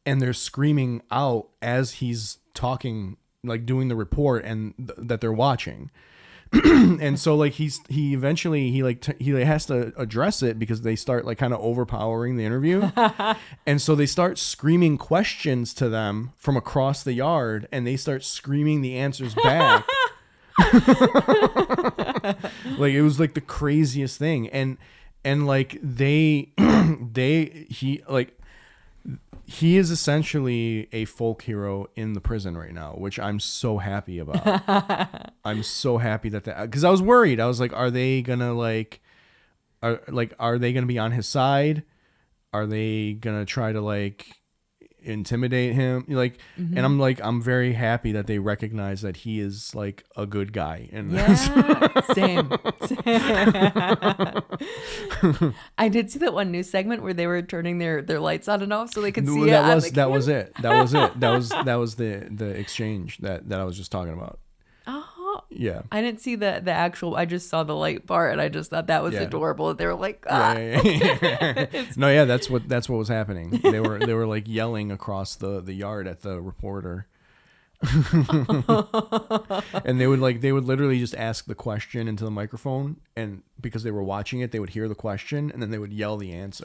S2: and they're screaming out as he's talking, like doing the report and that they're watching. And so like he eventually he has to address it because they start like kind of overpowering the interview. And so they start screaming questions to them from across the yard and they start screaming the answers back. Like it was like the craziest thing. And like he is essentially a folk hero in the prison right now, which I'm so happy about. I'm so happy that because I was worried. I was like, are they gonna are they gonna be on his side? Are they gonna try to like intimidate him? Like, and I'm like, I'm very happy that they recognize that he is like a good guy. And
S1: same. I did see that one news segment where they were turning their lights on and off so they could see it.
S2: That was it. That was the exchange that I was just talking about. Yeah.
S1: I didn't see the actual. I just saw the light part, and I just thought that was adorable. They were like,
S2: No, yeah, that's what was happening. They were like yelling across the yard at the reporter. And they would literally just ask the question into the microphone, and because they were watching it, they would hear the question and then they would yell the answer.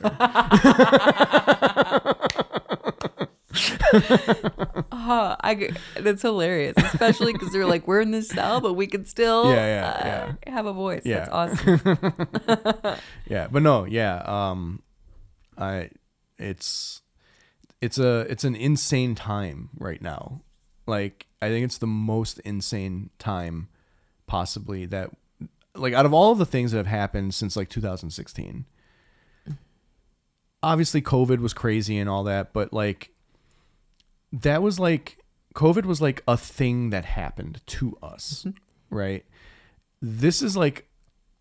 S1: That's hilarious, especially because they're like, we're in this cell, but we can still have a voice.
S2: Yeah.
S1: That's awesome.
S2: Yeah, but no, it's an insane time right now. Like, I think it's the most insane time possibly that, like, out of all of the things that have happened since like 2016, obviously COVID was crazy and all that, but like that was like COVID was like a thing that happened to us, right? This is like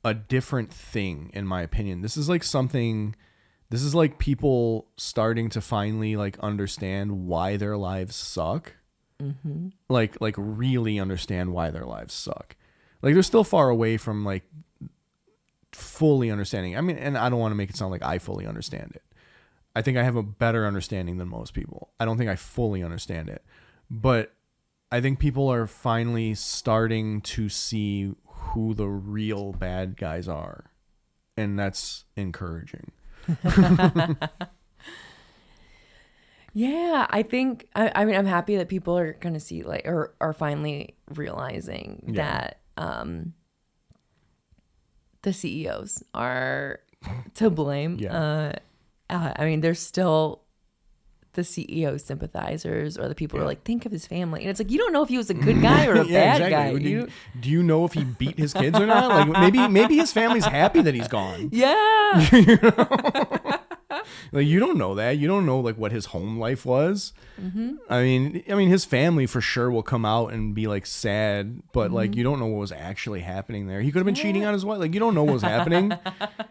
S2: a different thing in my opinion. This is like people starting to finally like understand why their lives suck. Mm-hmm. Like really understand why their lives suck. Like they're still far away from like fully understanding. I mean, and I don't want to make it sound like I fully understand it. I think I have a better understanding than most people. I don't think I fully understand it, but I think people are finally starting to see who the real bad guys are, and that's encouraging.
S1: Yeah, I think I mean I'm happy that people are gonna see like or are finally realizing that the CEOs are to blame. I mean, there's still the CEO sympathizers or the people who are like, think of his family, and it's like you don't know if he was a good guy or a bad guy.
S2: Do you know if he beat his kids or not? Like maybe his family's happy that he's gone.
S1: Yeah.
S2: You know? Like you don't know that. You don't know like what his home life was. Mm-hmm. I mean his family for sure will come out and be like sad, but like you don't know what was actually happening there. He could have been cheating on his wife. Like you don't know what was happening.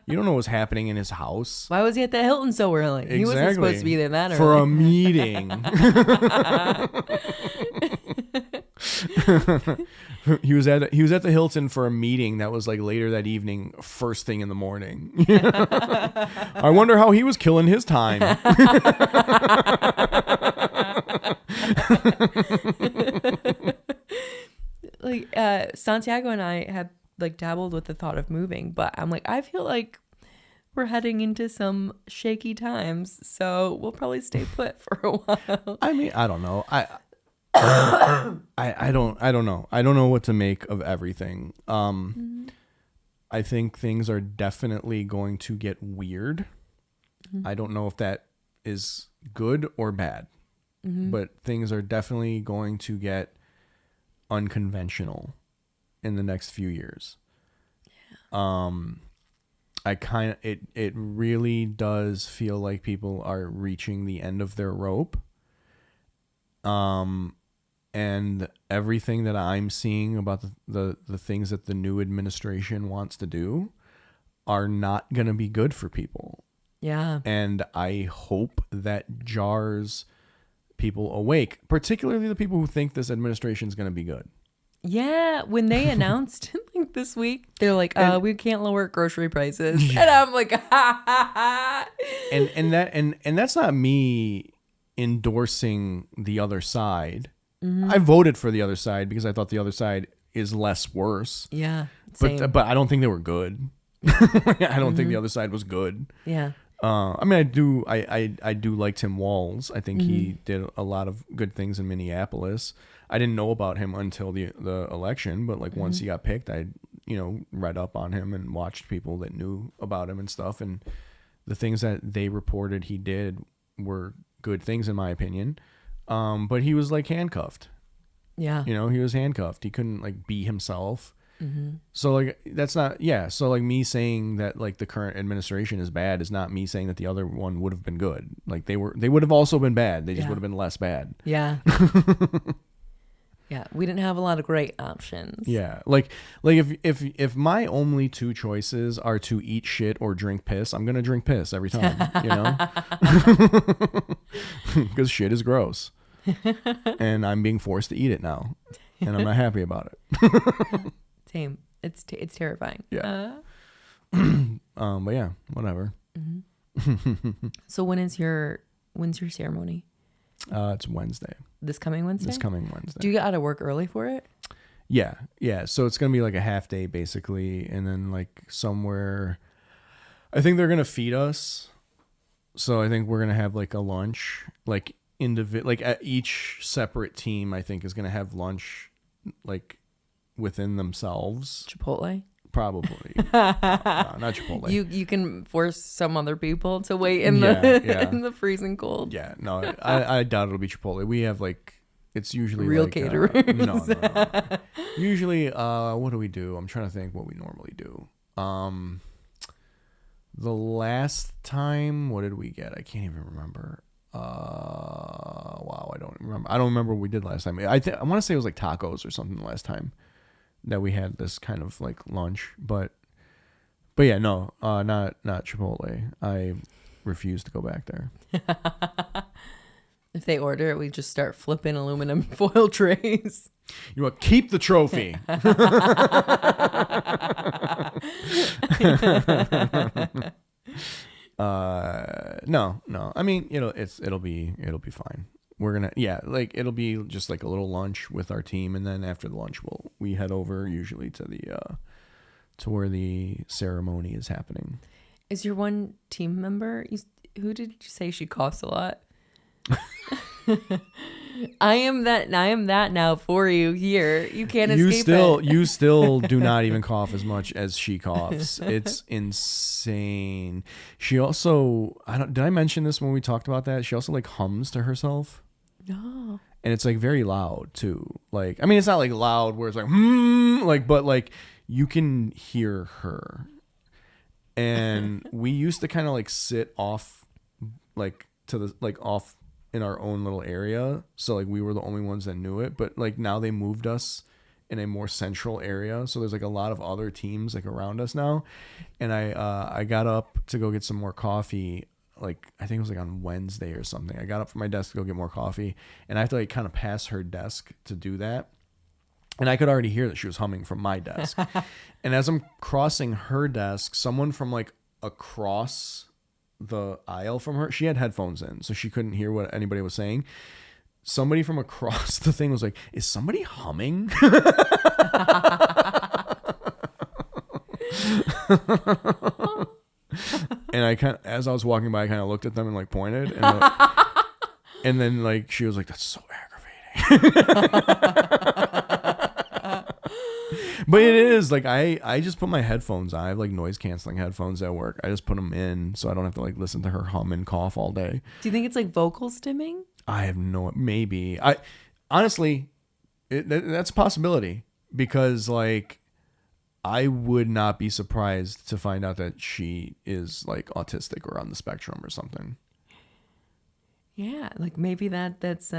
S2: You don't know what was happening in his house.
S1: Why was he at the Hilton so early?
S2: Exactly.
S1: He wasn't supposed to be there that early.
S2: For a meeting. He was at the Hilton for a meeting that was like later that evening, first thing in the morning. I wonder how he was killing his time.
S1: Like Santiago and I have like dabbled with the thought of moving, but I'm like I feel like we're heading into some shaky times, so we'll probably stay put for a while.
S2: I mean, I don't know. I don't know. I don't know what to make of everything. I think things are definitely going to get weird. I don't know if that is good or bad, but things are definitely going to get unconventional in the next few years. It really does feel like people are reaching the end of their rope. And everything that I'm seeing about the things that the new administration wants to do are not going to be good for people.
S1: Yeah.
S2: And I hope that jars people awake, particularly the people who think this administration is going to be good.
S1: Yeah, when they announced like this week, they're like, we can't lower grocery prices. And I'm like,
S2: and that's not me endorsing the other side. I voted for the other side because I thought the other side is less worse.
S1: Yeah. Same.
S2: But I don't think they were good. I don't think the other side was good.
S1: Yeah.
S2: I mean, I do like Tim Walz. I think he did a lot of good things in Minneapolis. I didn't know about him until the election, but like once he got picked, I read up on him and watched people that knew about him and stuff. And the things that they reported he did were good things in my opinion. But he was like handcuffed.
S1: Yeah.
S2: He was handcuffed. He couldn't like be himself. So like that's not so like me saying that like the current administration is bad is not me saying that the other one would have been good. Like they would have also been bad. They just would have been less bad.
S1: Yeah. Yeah, we didn't have a lot of great options.
S2: Yeah, like if my only two choices are to eat shit or drink piss, I'm gonna drink piss every time, because shit is gross, and I'm being forced to eat it now, and I'm not happy about it.
S1: Same, it's terrifying.
S2: Yeah. But yeah, whatever.
S1: So when's your ceremony?
S2: It's Wednesday.
S1: This coming Wednesday?
S2: This coming Wednesday.
S1: Do you get out of work early for it?
S2: Yeah. So it's going to be like a half day basically. And then like somewhere, I think they're going to feed us. So I think we're going to have like a lunch, like at each separate team, I think is going to have lunch like within themselves.
S1: Chipotle?
S2: Probably. Not Chipotle.
S1: You can force some other people to wait in the freezing cold.
S2: Yeah, no, I doubt it'll be Chipotle. We have like, it's usually
S1: real
S2: like,
S1: caterers.
S2: No. Usually, what do we do? I'm trying to think what we normally do. The last time, what did we get? I can't even remember. Wow, I don't remember. I don't remember what we did last time. I want to say it was like tacos or something the last time that we had this kind of like lunch. But yeah, no, not Chipotle. I refuse to go back there.
S1: If they order it, we just start flipping aluminum foil trays.
S2: You want to keep the trophy. No. I mean, it'll be fine. We're gonna, it'll be just like a little lunch with our team, and then after the lunch, we head over usually to to where the ceremony is happening.
S1: Is your one team member? Who did you say she coughs a lot? I am that now for you here. You can't escape it.
S2: You still do not even cough as much as she coughs. It's insane. She also, did I mention this when we talked about that? She also like hums to herself.
S1: No.
S2: And it's like very loud too. Like, I mean, it's not like loud where it's like, but like you can hear her. And we used to kind of like sit off, like to the, like off in our own little area, so like we were the only ones that knew it, but like now they moved us in a more central area, so there's like a lot of other teams like around us now. And I got up to go get some more coffee, like I think it was like on Wednesday or something. I got up from my desk to go get more coffee, and I have to like kind of pass her desk to do that, and I could already hear that she was humming from my desk. And as I'm crossing her desk, someone from like across the aisle from her, she had headphones in, so she couldn't hear what anybody was saying. Somebody from across the thing was like, "Is somebody humming?" And I as I was walking by, I kind of looked at them and like pointed, and then like she was like, "That's so aggravating." But it is like I just put my headphones on. I have like noise canceling headphones at work. I just put them in so I don't have to like listen to her hum and cough all day.
S1: Do you think it's like vocal stimming?
S2: I have maybe. I honestly, that's a possibility, because like I would not be surprised to find out that she is like autistic or on the spectrum or something.
S1: Yeah, like maybe that's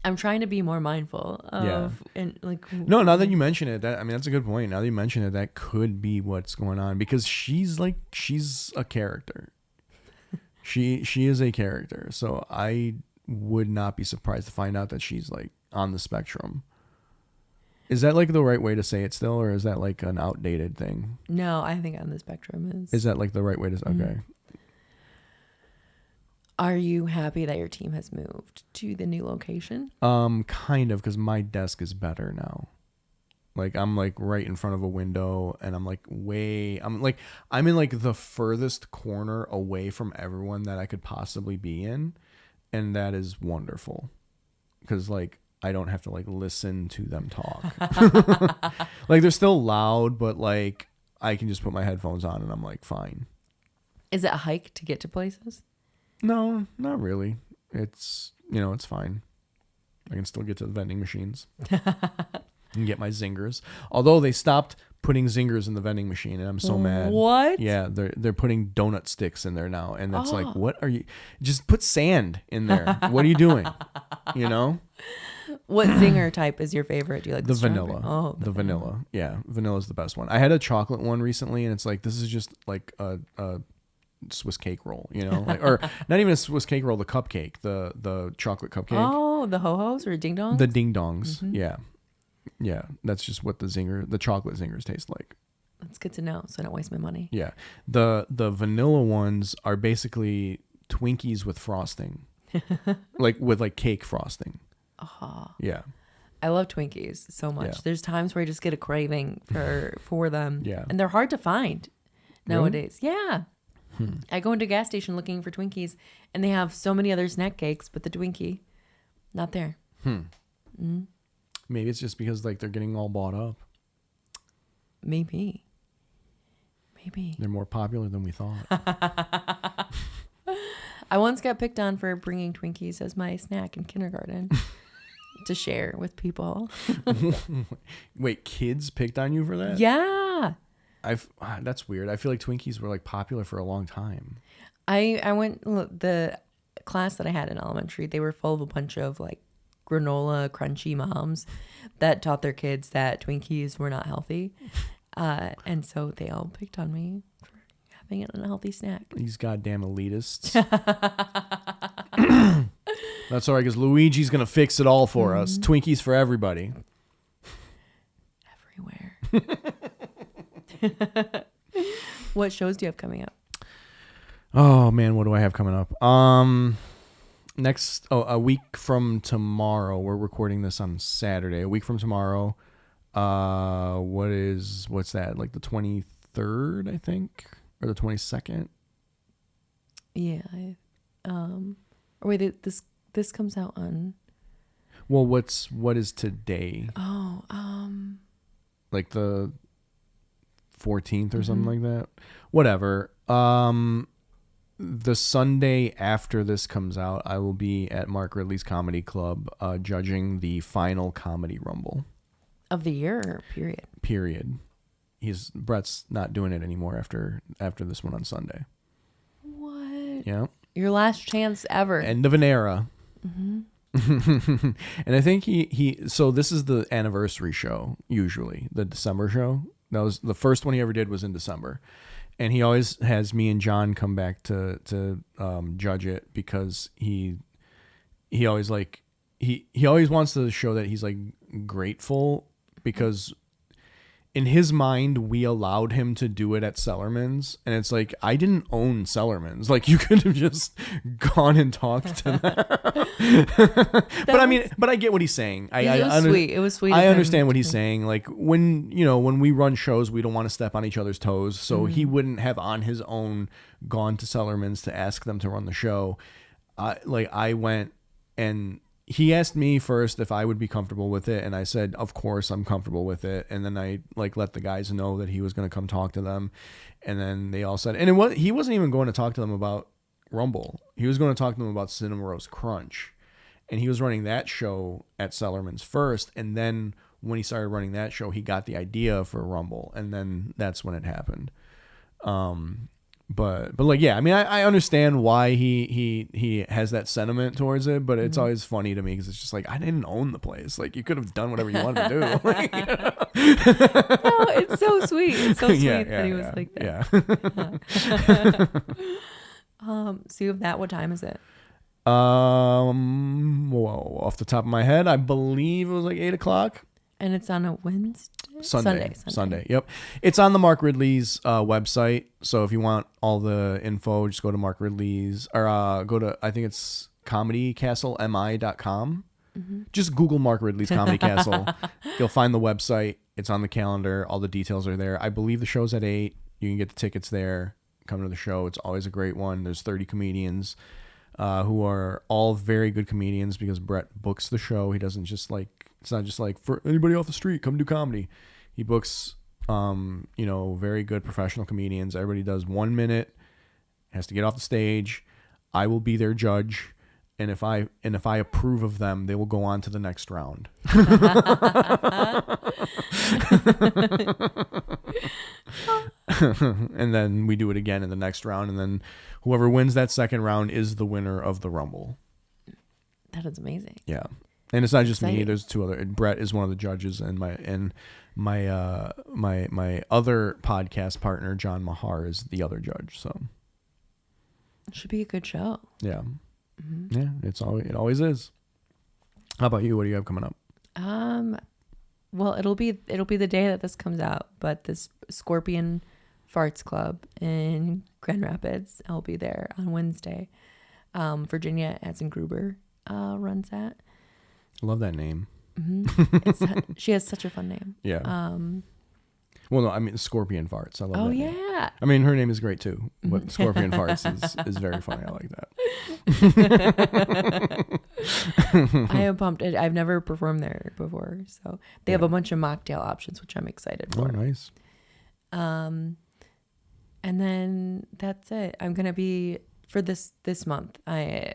S1: I'm trying to be more mindful of, and like,
S2: no, now that you mention it, that's a good point. Now that you mention it, that could be what's going on, because she's a character. She is a character. So I would not be surprised to find out that she's like on the spectrum. Is that like the right way to say it still, or is that like an outdated thing?
S1: No, I think on the spectrum is.
S2: Is that like the right way to say? Okay.
S1: Are you happy that your team has moved to the new location?
S2: Kind of, because my desk is better now. Like I'm like right in front of a window, and I'm in like the furthest corner away from everyone that I could possibly be in, and that is wonderful, because like I don't have to like listen to them talk. Like they're still loud, but like I can just put my headphones on and I'm like fine. Is
S1: it a hike to get to places?
S2: No, not really. It's, it's fine. I can still get to the vending machines and get my zingers. Although they stopped putting zingers in the vending machine, and I'm so mad.
S1: What?
S2: Yeah, they're putting donut sticks in there now, and it's like, what are you? Just put sand in there. What are you doing?
S1: What zinger type is your favorite? Do you like
S2: the vanilla? Oh, the vanilla. Yeah, vanilla is the best one. I had a chocolate one recently, and it's like, this is just like a Swiss cake roll, or not even a Swiss cake roll, the cupcake, the chocolate cupcake.
S1: Oh, the ho-hos or ding dongs?
S2: The ding dongs. Mm-hmm. Yeah, that's just what the chocolate zingers taste like.
S1: That's good to know, so I don't waste my money.
S2: Yeah, the vanilla ones are basically Twinkies with frosting, like with like cake frosting. Yeah,
S1: I love Twinkies so much. Yeah. There's times where I just get a craving for them.
S2: Yeah,
S1: and they're hard to find nowadays.
S2: Really?
S1: Yeah. I go into a gas station looking for Twinkies, and they have so many other snack cakes, but the Twinkie, not there.
S2: Maybe it's just because like they're getting all bought up.
S1: Maybe.
S2: They're more popular than we thought.
S1: I once got picked on for bringing Twinkies as my snack in kindergarten to share with people.
S2: Wait, kids picked on you for that?
S1: Yeah.
S2: That's weird. I feel like Twinkies were like popular for a long time.
S1: I went the class that I had in elementary. They were full of a bunch of like granola crunchy moms that taught their kids that Twinkies were not healthy, and so they all picked on me for having an unhealthy snack.
S2: These goddamn elitists. That's all right, because Luigi's gonna fix it all for us. Twinkies for everybody.
S1: Everywhere. What shows do you have coming up?
S2: Oh man, what do I have coming up? A week from tomorrow. We're recording this on Saturday. A week from tomorrow. What's that? Like the 23rd, I think, or the 22nd.
S1: Yeah. Or wait, this comes out on.
S2: Well, what is today?
S1: Oh,
S2: like the 14th or something like that. Whatever. The Sunday after this comes out, I will be at Mark Ridley's Comedy Club judging the final Comedy Rumble.
S1: Of the year or period?
S2: Brett's not doing it anymore after this one on Sunday.
S1: What?
S2: Yeah.
S1: Your last chance ever.
S2: End of an era. Mm-hmm. And I think so this is the anniversary show, usually, the December show. That was the first one he ever did was in December. And he always has me and John come back to judge it because he always like he always wants to show that he's like grateful because in his mind we allowed him to do it at Sellerman's, and it's like I didn't own Sellerman's. Like you could have just gone and talked to them. But I get what he's saying.
S1: It was sweet.
S2: I understand what he's saying. Like when we run shows, we don't want to step on each other's toes. So he wouldn't have on his own gone to Sellerman's to ask them to run the show. I went and he asked me first if I would be comfortable with it, and I said, of course I'm comfortable with it. And then I let the guys know that he was going to come talk to them, and then they all said, and he wasn't even going to talk to them about Rumble. He was going to talk to them about Cinema Roast Crunch, and he was running that show at Sellerman's first, and then when he started running that show, he got the idea for Rumble, and then that's when it happened. But like, yeah, I mean, I understand why he has that sentiment towards it, but it's always funny to me because it's just like, I didn't own the place. Like, you could have done whatever you wanted to do. Like,
S1: No, it's so sweet. It's so sweet that he was like that. Yeah. So you have that. What time is it?
S2: Whoa, off the top of my head, I believe it was like 8:00.
S1: And it's on a Wednesday?
S2: Sunday. Yep. It's on the Mark Ridley's website. So if you want all the info, just go to Mark Ridley's or go to, I think it's comedycastlemi.com. Just Google Mark Ridley's Comedy Castle. You'll find the website. It's on the calendar. All the details are there. I believe the show's at 8. You can get the tickets there. Come to the show. It's always a great one. There's 30 comedians who are all very good comedians because Brett books the show. He doesn't just like, it's not just like for anybody off the street, come do comedy. He books, very good professional comedians. Everybody does 1 minute, has to get off the stage. I will be their judge. And if I approve of them, they will go on to the next round. And then we do it again in the next round. And then whoever wins that second round is the winner of the Rumble.
S1: That is amazing.
S2: Yeah. And it's not just me. There's two other. Brett is one of the judges, and my other podcast partner, John Mahar, is the other judge. So
S1: it should be a good show.
S2: Yeah, yeah. It always is. How about you? What do you have coming up?
S1: Well, it'll be the day that this comes out, but this Scorpion Farts Club in Grand Rapids, I'll be there on Wednesday. Virginia Gruber runs that.
S2: I love that name.
S1: She has such a fun name.
S2: Yeah. Well, no, I mean Scorpion Farts. I love that.
S1: Oh
S2: name.
S1: yeah.
S2: I mean, her name is great too, but Scorpion Farts is very funny. I like that.
S1: I am pumped. I've never performed there before, so they have a bunch of mocktail options, which I'm excited for.
S2: Oh, nice.
S1: And then that's it. I'm gonna be for this month. I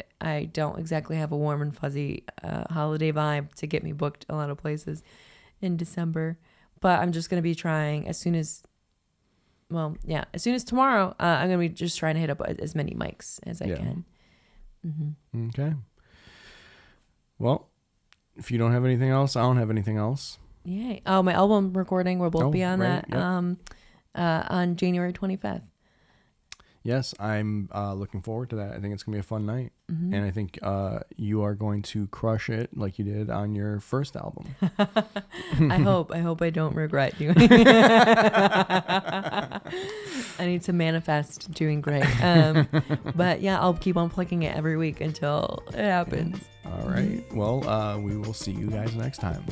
S1: don't exactly have a warm and fuzzy holiday vibe to get me booked a lot of places in December, but I'm just gonna be trying as soon as well, yeah. As soon as tomorrow, I'm gonna be just trying to hit up as many mics as I can. Mm-hmm.
S2: Okay. Well, if you don't have anything else, I don't have anything else.
S1: Yay! Oh, my album recording. We'll both be on
S2: right,
S1: that.
S2: Yep.
S1: On January 25th.
S2: Yes, I'm looking forward to that. I think it's gonna be a fun night, and I think you are going to crush it like you did on your first album.
S1: I hope I don't regret doing it. I need to manifest doing great. But yeah, I'll keep on plugging it every week until it happens.
S2: All right. Well, we will see you guys next time.